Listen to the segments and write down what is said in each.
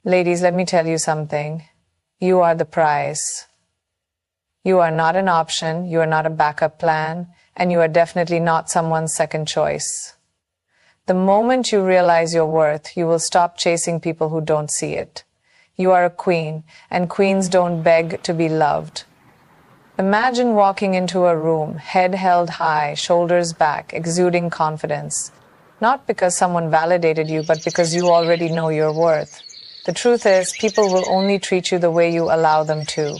Ladies, let me tell you something. You are the prize. You are not an option, you are not a backup plan, and you are definitely not someone's second choice. The moment you realize your worth, you will stop chasing people who don't see it. You are a queen, and queens don't beg to be loved. Imagine walking into a room, head held high, shoulders back, exuding confidence. Not because someone validated you, but because you already know your worth. The truth is, people will only treat you the way you allow them to.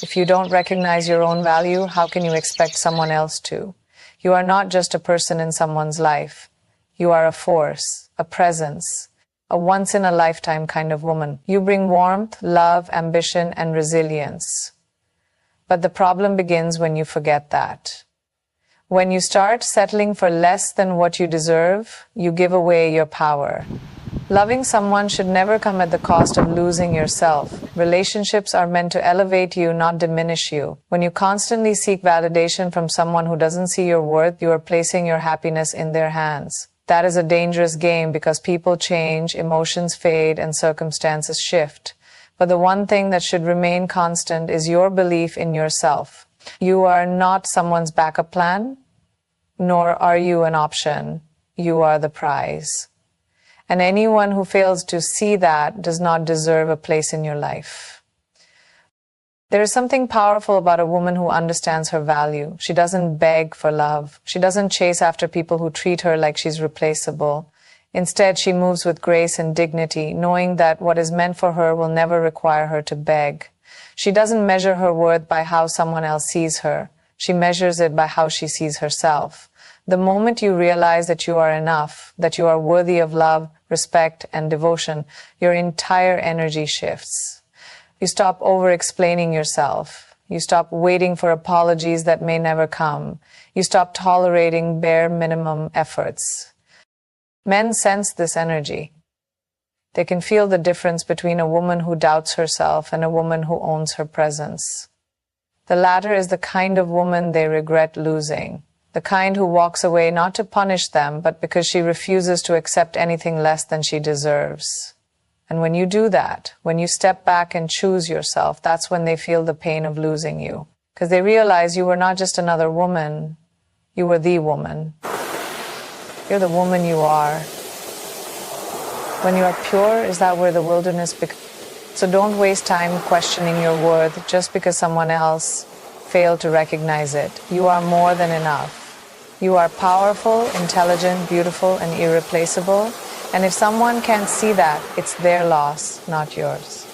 If you don't recognize your own value, how can you expect someone else to? You are not just a person in someone's life. You are a force, a presence, a once-in-a-lifetime kind of woman. You bring warmth, love, ambition, and resilience. But the problem begins when you forget that. When you start settling for less than what you deserve, you give away your power. Loving someone should never come at the cost of losing yourself. Relationships are meant to elevate you, not diminish you. When you constantly seek validation from someone who doesn't see your worth, you are placing your happiness in their hands. That is a dangerous game because people change, emotions fade, and circumstances shift. But the one thing that should remain constant is your belief in yourself. You are not someone's backup plan, nor are you an option. You are the prize. And anyone who fails to see that does not deserve a place in your life. There is something powerful about a woman who understands her value. She doesn't beg for love. She doesn't chase after people who treat her like she's replaceable. Instead, she moves with grace and dignity, knowing that what is meant for her will never require her to beg. She doesn't measure her worth by how someone else sees her. She measures it by how she sees herself. The moment you realize that you are enough, that you are worthy of love, respect, and devotion, your entire energy shifts. You stop over-explaining yourself. You stop waiting for apologies that may never come. You stop tolerating bare minimum efforts. Men sense this energy. They can feel the difference between a woman who doubts herself and a woman who owns her presence. The latter is the kind of woman they regret losing. The kind who walks away not to punish them, but because she refuses to accept anything less than she deserves. And when you do that, when you step back and choose yourself, that's when they feel the pain of losing you. Because they realize you were not just another woman, you were the woman. You're the woman you are. When you are pure, is that where the wilderness begins? So don't waste time questioning your worth just because someone else failed to recognize it. You are more than enough. You are powerful, intelligent, beautiful, and irreplaceable. And if someone can't see that, it's their loss, not yours.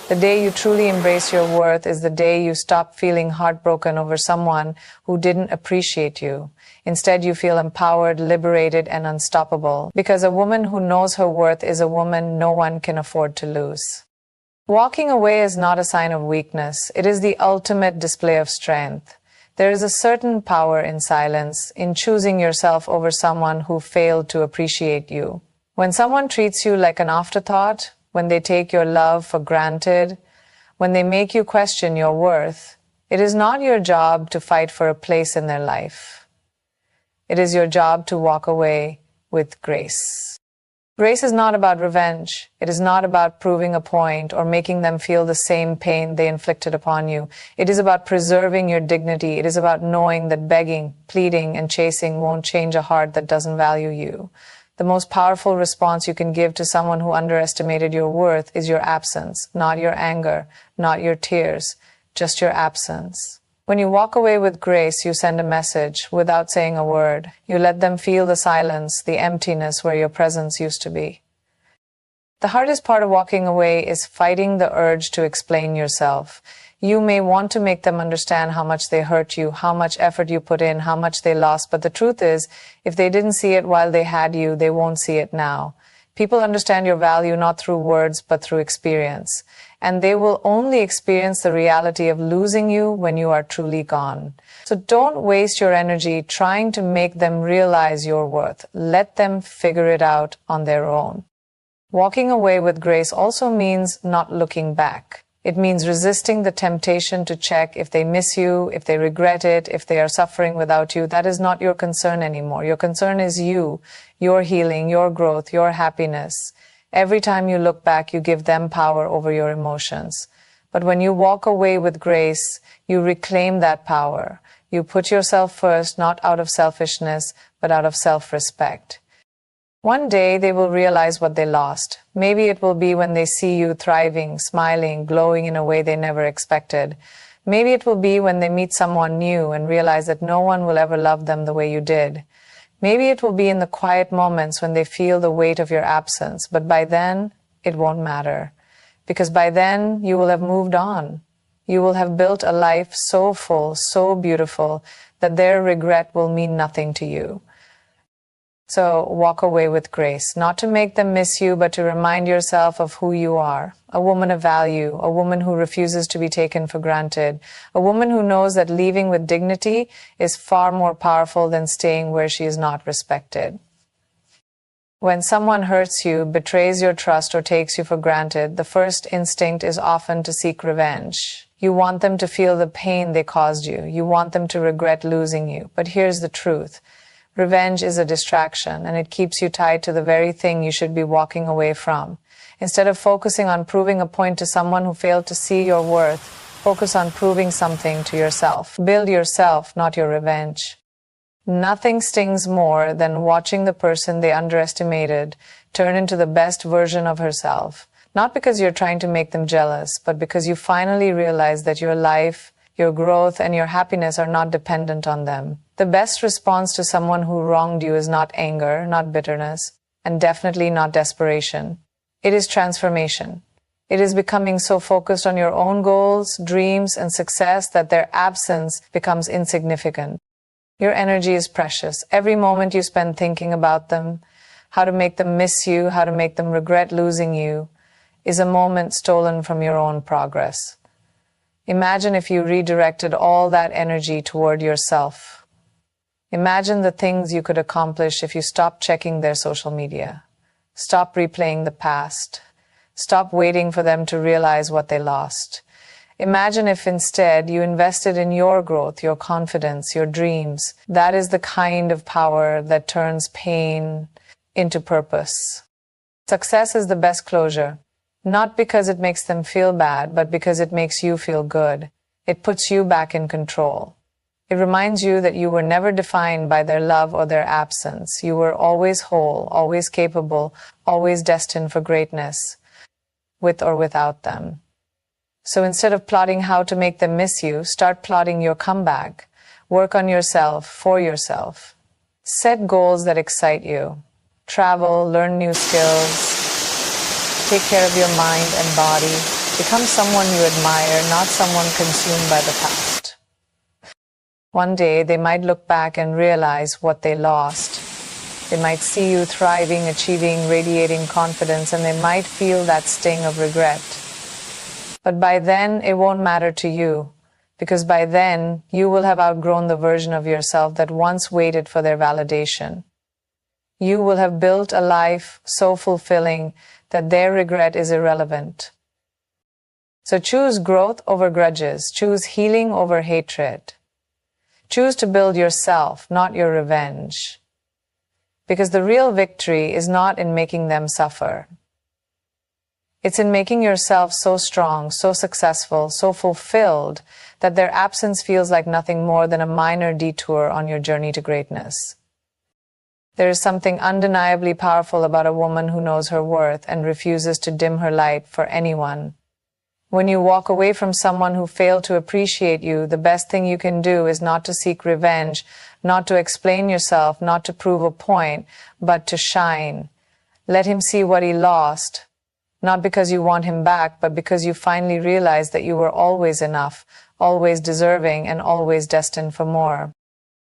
The day you truly embrace your worth is the day you stop feeling heartbroken over someone who didn't appreciate you. Instead, you feel empowered, liberated, and unstoppable. Because a woman who knows her worth is a woman no one can afford to lose. Walking away is not a sign of weakness. It is the ultimate display of strength. There is a certain power in silence, in choosing yourself over someone who failed to appreciate you. When someone treats you like an afterthought, when they take your love for granted, when they make you question your worth, it is not your job to fight for a place in their life. It is your job to walk away with grace. Grace is not about revenge. It is not about proving a point or making them feel the same pain they inflicted upon you. It is about preserving your dignity. It is about knowing that begging, pleading, and chasing won't change a heart that doesn't value you. The most powerful response you can give to someone who underestimated your worth is your absence, not your anger, not your tears, just your absence. When you walk away with grace, you send a message without saying a word. You let them feel the silence, the emptiness where your presence used to be. The hardest part of walking away is fighting the urge to explain yourself. You may want to make them understand how much they hurt you, how much effort you put in, how much they lost, but the truth is, if they didn't see it while they had you, they won't see it now. People understand your value not through words, but through experience. And they will only experience the reality of losing you when you are truly gone. So don't waste your energy trying to make them realize your worth. Let them figure it out on their own. Walking away with grace also means not looking back. It means resisting the temptation to check if they miss you, if they regret it, if they are suffering without you. That is not your concern anymore. Your concern is you, your healing, your growth, your happiness. Every time you look back, you give them power over your emotions. But when you walk away with grace, you reclaim that power. You put yourself first, not out of selfishness, but out of self-respect. One day they will realize what they lost. Maybe it will be when they see you thriving, smiling, glowing in a way they never expected. Maybe it will be when they meet someone new and realize that no one will ever love them the way you did. Maybe it will be in the quiet moments when they feel the weight of your absence, but by then, it won't matter. Because by then, you will have moved on. You will have built a life so full, so beautiful, that their regret will mean nothing to you. So walk away with grace, not to make them miss you, but to remind yourself of who you are. A woman of value, a woman who refuses to be taken for granted, a woman who knows that leaving with dignity is far more powerful than staying where she is not respected. When someone hurts you, betrays your trust, or takes you for granted, the first instinct is often to seek revenge. You want them to feel the pain they caused you. You want them to regret losing you. But here's the truth. Revenge is a distraction, and it keeps you tied to the very thing you should be walking away from. Instead of focusing on proving a point to someone who failed to see your worth, focus on proving something to yourself. Build yourself, not your revenge. Nothing stings more than watching the person they underestimated turn into the best version of herself. Not because you're trying to make them jealous, but because you finally realize that your life, your growth, and your happiness are not dependent on them. The best response to someone who wronged you is not anger, not bitterness, and definitely not desperation. It is transformation. It is becoming so focused on your own goals, dreams, and success that their absence becomes insignificant. Your energy is precious. Every moment you spend thinking about them, how to make them miss you, how to make them regret losing you, is a moment stolen from your own progress. Imagine if you redirected all that energy toward yourself. Imagine the things you could accomplish if you stopped checking their social media. Stop replaying the past. Stop waiting for them to realize what they lost. Imagine if instead you invested in your growth, your confidence, your dreams. That is the kind of power that turns pain into purpose. Success is the best closure, not because it makes them feel bad, but because it makes you feel good. It puts you back in control. It reminds you that you were never defined by their love or their absence. You were always whole, always capable, always destined for greatness, with or without them. So instead of plotting how to make them miss you, start plotting your comeback. Work on yourself, for yourself. Set goals that excite you. Travel, learn new skills. Take care of your mind and body. Become someone you admire, not someone consumed by the past. One day, they might look back and realize what they lost. They might see you thriving, achieving, radiating confidence, and they might feel that sting of regret. But by then, it won't matter to you, because by then, you will have outgrown the version of yourself that once waited for their validation. You will have built a life so fulfilling that their regret is irrelevant. So choose growth over grudges. Choose healing over hatred. Choose to build yourself, not your revenge. Because the real victory is not in making them suffer. It's in making yourself so strong, so successful, so fulfilled that their absence feels like nothing more than a minor detour on your journey to greatness. There is something undeniably powerful about a woman who knows her worth and refuses to dim her light for anyone. When you walk away from someone who failed to appreciate you, the best thing you can do is not to seek revenge, not to explain yourself, not to prove a point, but to shine. Let him see what he lost, not because you want him back, but because you finally realize that you were always enough, always deserving, and always destined for more.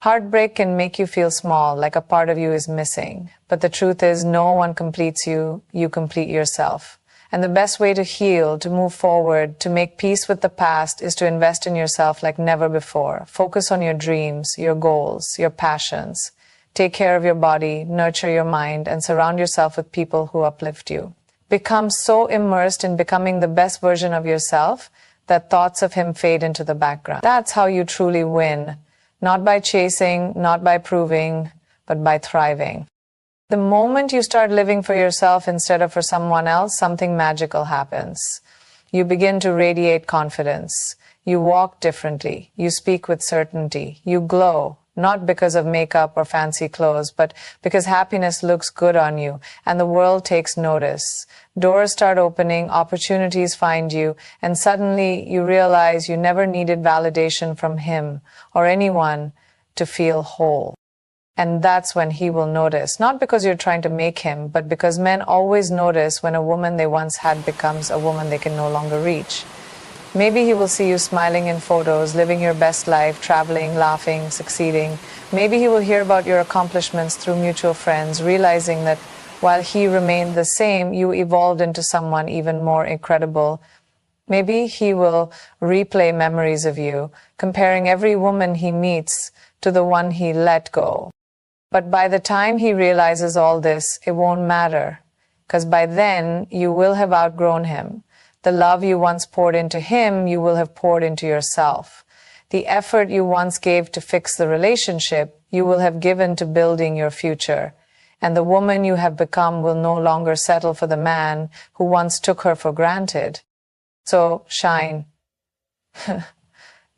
Heartbreak can make you feel small, like a part of you is missing. But the truth is, no one completes you, you complete yourself. And the best way to heal, to move forward, to make peace with the past is to invest in yourself like never before. Focus on your dreams, your goals, your passions. Take care of your body, nurture your mind, and surround yourself with people who uplift you. Become so immersed in becoming the best version of yourself that thoughts of him fade into the background. That's how you truly win. Not by chasing, not by proving, but by thriving. The moment you start living for yourself instead of for someone else, something magical happens. You begin to radiate confidence. You walk differently. You speak with certainty. You glow, not because of makeup or fancy clothes, but because happiness looks good on you and the world takes notice. Doors start opening, opportunities find you, and suddenly you realize you never needed validation from him or anyone to feel whole. And that's when he will notice, not because you're trying to make him, but because men always notice when a woman they once had becomes a woman they can no longer reach. Maybe he will see you smiling in photos, living your best life, traveling, laughing, succeeding. Maybe he will hear about your accomplishments through mutual friends, realizing that while he remained the same, you evolved into someone even more incredible. Maybe he will replay memories of you, comparing every woman he meets to the one he let go. But by the time he realizes all this, it won't matter, because by then you will have outgrown him. The love you once poured into him, you will have poured into yourself. The effort you once gave to fix the relationship, you will have given to building your future. And the woman you have become will no longer settle for the man who once took her for granted. So shine.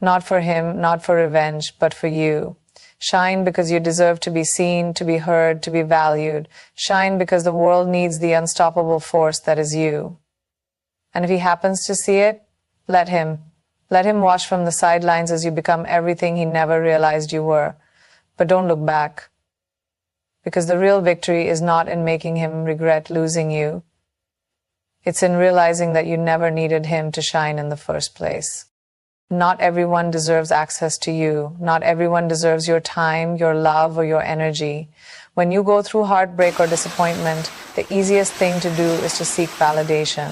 Not for him, not for revenge, but for you. Shine because you deserve to be seen, to be heard, to be valued. Shine because the world needs the unstoppable force that is you. And if he happens to see it, let him. Let him watch from the sidelines as you become everything he never realized you were. But don't look back. Because the real victory is not in making him regret losing you. It's in realizing that you never needed him to shine in the first place. Not everyone deserves access to you. Not everyone deserves your time, your love, or your energy. When you go through heartbreak or disappointment, the easiest thing to do is to seek validation,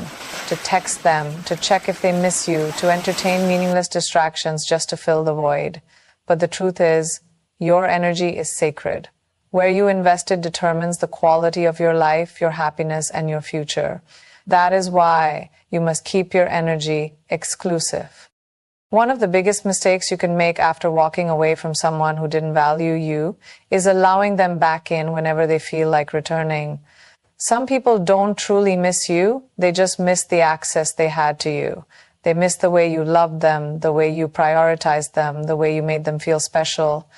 to text them, to check if they miss you, to entertain meaningless distractions just to fill the void. But the truth is, your energy is sacred. Where you invested determines the quality of your life, your happiness, and your future. That is why you must keep your energy exclusive. One of the biggest mistakes you can make after walking away from someone who didn't value you is allowing them back in whenever they feel like returning. Some people don't truly miss you, they just miss the access they had to you. They miss the way you loved them, the way you prioritized them, the way you made them feel special.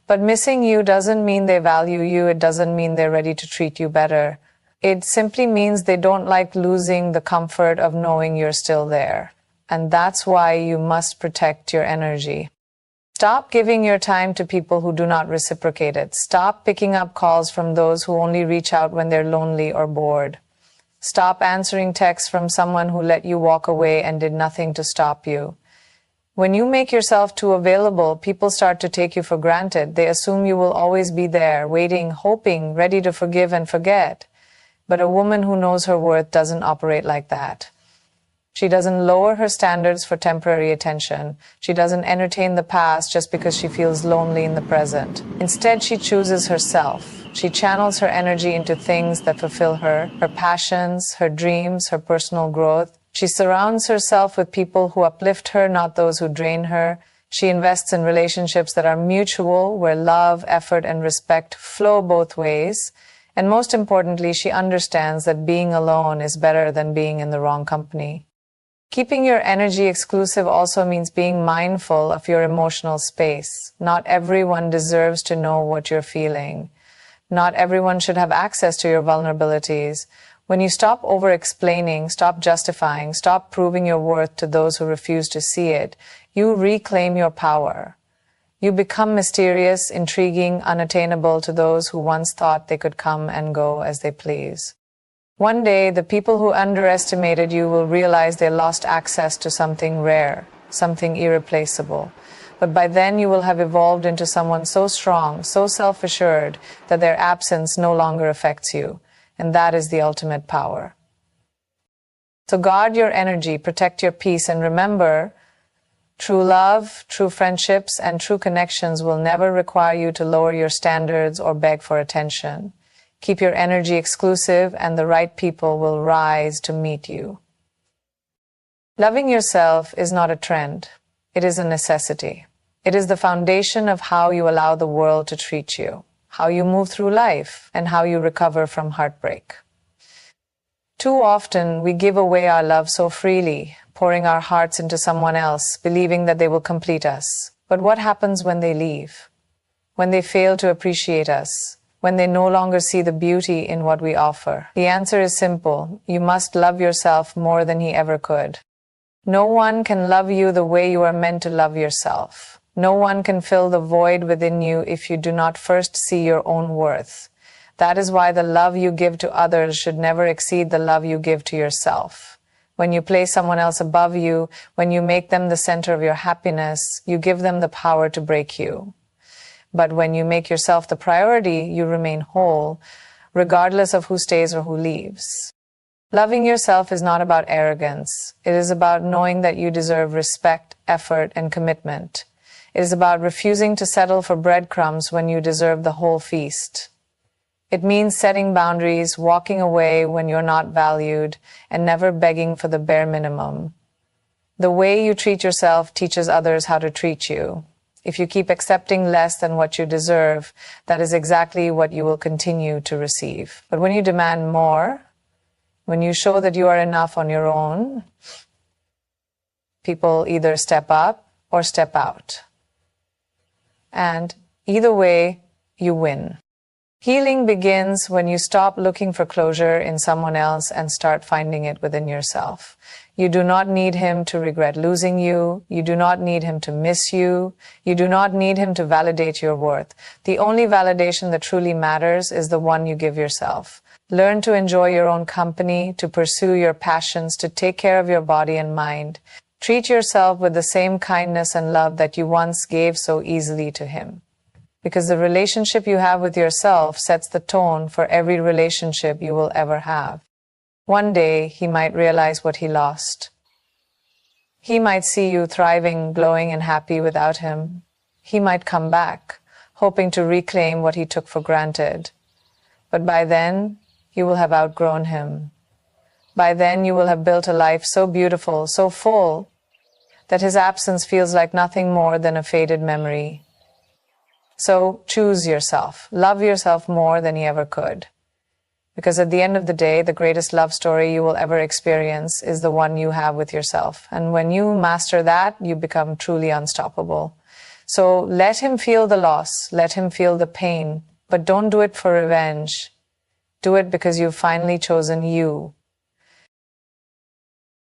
But missing you doesn't mean they value you, it doesn't mean they're ready to treat you better. It simply means they don't like losing the comfort of knowing you're still there. And that's why you must protect your energy. Stop giving your time to people who do not reciprocate it. Stop picking up calls from those who only reach out when they're lonely or bored. Stop answering texts from someone who let you walk away and did nothing to stop you. When you make yourself too available, people start to take you for granted. They assume you will always be there, waiting, hoping, ready to forgive and forget. But a woman who knows her worth doesn't operate like that. She doesn't lower her standards for temporary attention. She doesn't entertain the past just because she feels lonely in the present. Instead, she chooses herself. She channels her energy into things that fulfill her passions, her dreams, her personal growth. She surrounds herself with people who uplift her, not those who drain her. She invests in relationships that are mutual, where love, effort, and respect flow both ways. And most importantly, she understands that being alone is better than being in the wrong company. Keeping your energy exclusive also means being mindful of your emotional space. Not everyone deserves to know what you're feeling. Not everyone should have access to your vulnerabilities. When you stop over-explaining, stop justifying, stop proving your worth to those who refuse to see it, you reclaim your power. You become mysterious, intriguing, unattainable to those who once thought they could come and go as they please. One day, the people who underestimated you will realize they lost access to something rare, something irreplaceable. But by then you will have evolved into someone so strong, so self-assured, that their absence no longer affects you. And that is the ultimate power. So guard your energy, protect your peace, and remember, true love, true friendships, and true connections will never require you to lower your standards or beg for attention. Keep your energy exclusive, and the right people will rise to meet you. Loving yourself is not a trend. It is a necessity. It is the foundation of how you allow the world to treat you, how you move through life, and how you recover from heartbreak. Too often, we give away our love so freely, pouring our hearts into someone else, believing that they will complete us. But what happens when they leave? When they fail to appreciate us? When they no longer see the beauty in what we offer? The answer is simple. You must love yourself more than he ever could. No one can love you the way you are meant to love yourself. No one can fill the void within you if you do not first see your own worth. That is why the love you give to others should never exceed the love you give to yourself. When you place someone else above you, when you make them the center of your happiness, you give them the power to break you. But when you make yourself the priority, you remain whole, regardless of who stays or who leaves. Loving yourself is not about arrogance. It is about knowing that you deserve respect, effort, and commitment. It is about refusing to settle for breadcrumbs when you deserve the whole feast. It means setting boundaries, walking away when you're not valued, and never begging for the bare minimum. The way you treat yourself teaches others how to treat you. If you keep accepting less than what you deserve, that is exactly what you will continue to receive. But when you demand more, when you show that you are enough on your own, people either step up or step out. And either way, you win. Healing begins when you stop looking for closure in someone else and start finding it within yourself. You do not need him to regret losing you. You do not need him to miss you. You do not need him to validate your worth. The only validation that truly matters is the one you give yourself. Learn to enjoy your own company, to pursue your passions, to take care of your body and mind. Treat yourself with the same kindness and love that you once gave so easily to him. Because the relationship you have with yourself sets the tone for every relationship you will ever have. One day, he might realize what he lost. He might see you thriving, glowing, and happy without him. He might come back, hoping to reclaim what he took for granted. But by then, you will have outgrown him. By then, you will have built a life so beautiful, so full, that his absence feels like nothing more than a faded memory. So choose yourself. Love yourself more than you ever could. Because at the end of the day, the greatest love story you will ever experience is the one you have with yourself. And when you master that, you become truly unstoppable. So let him feel the loss. Let him feel the pain. But don't do it for revenge. Do it because you've finally chosen you.